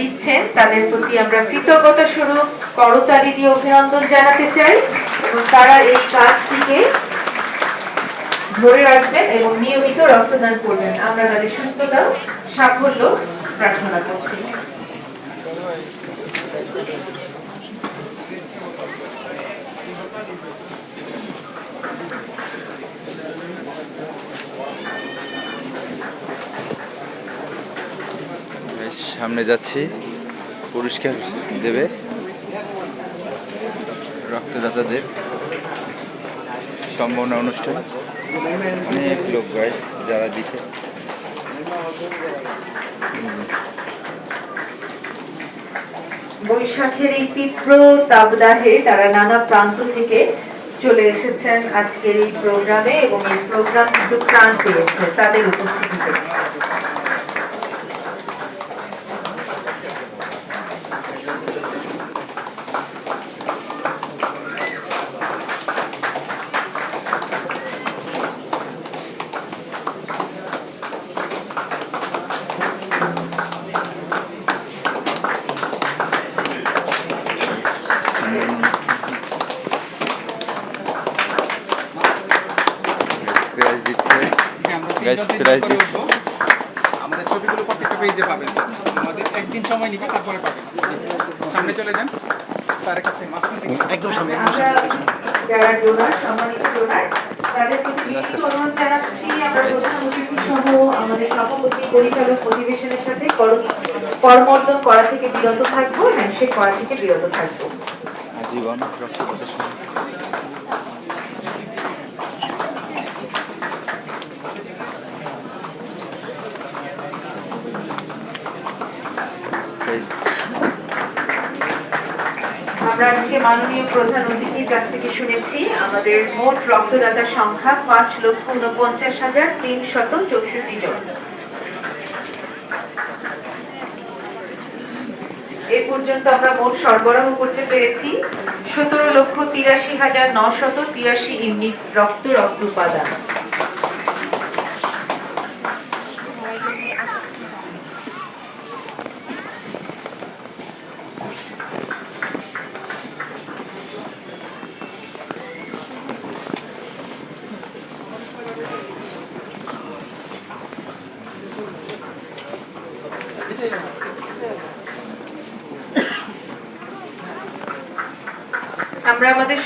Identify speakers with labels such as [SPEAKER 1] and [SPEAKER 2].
[SPEAKER 1] দিচ্ছেন তাদের প্রতি আমরা কৃতজ্ঞতা স্বরূপ করতালি দিয়ে অভিনন্দন জানাতে চাই এবং তারা এই কাজটিকে ধরে রাখবেন এবং নিয়মিত রক্তদান করবেন। আমরা তাদের সুস্থতা সাফল্য প্রার্থনা করছি।
[SPEAKER 2] সামনে যাচ্ছি, পুরস্কার দেবে রক্তদাতাদের সম্মাননা অনুষ্ঠান। অনেক লোক গাইস যারা দিচ্ছে।
[SPEAKER 1] বৈশাখের এই তীব্র তাপদাহে তারা নানা প্রান্ত থেকে চলে এসেছেন আজকের এই প্রোগ্রামে এবং এই প্রোগ্রাম কিন্তু প্রাণ পেয়েছে তাদের উপস্থিতিতে।
[SPEAKER 2] প্রাইজ দিচ্ছে।
[SPEAKER 3] আমাদের ছবিগুলো প্রত্যেকটা পেজে পাবেন। আমাদের একদিন সময় নিবে, তারপরে পাবেন। সামনে চলে যান স্যারের কাছে, একদম সামনে।
[SPEAKER 1] যারা ডোনার, সম্মানিত ডোনার, তাদের প্রতি বিনীত অনুরোধ জানাচ্ছি আমরা প্রধান অতিথি সহ আমাদের সভাপতি পরিচালক অধিবেশনের সাথে করমর্দন করা থেকে বিরত থাকবো, হ্যান্ডশেক করা থেকে বিরত থাকবো।
[SPEAKER 2] জীবন রক্তদাতা
[SPEAKER 1] আমরা আজকে মাননীয় প্রধান অতিথির কাছ থেকে শুনেছি আমাদের মোট রক্তদাতার সংখ্যা 5,49,364 জন। এ পর্যন্ত আমরা মোট সরবরাহ করতে পেরেছি 17,83,983 ইউনিট রক্ত উপাদান। আমরা আমাদের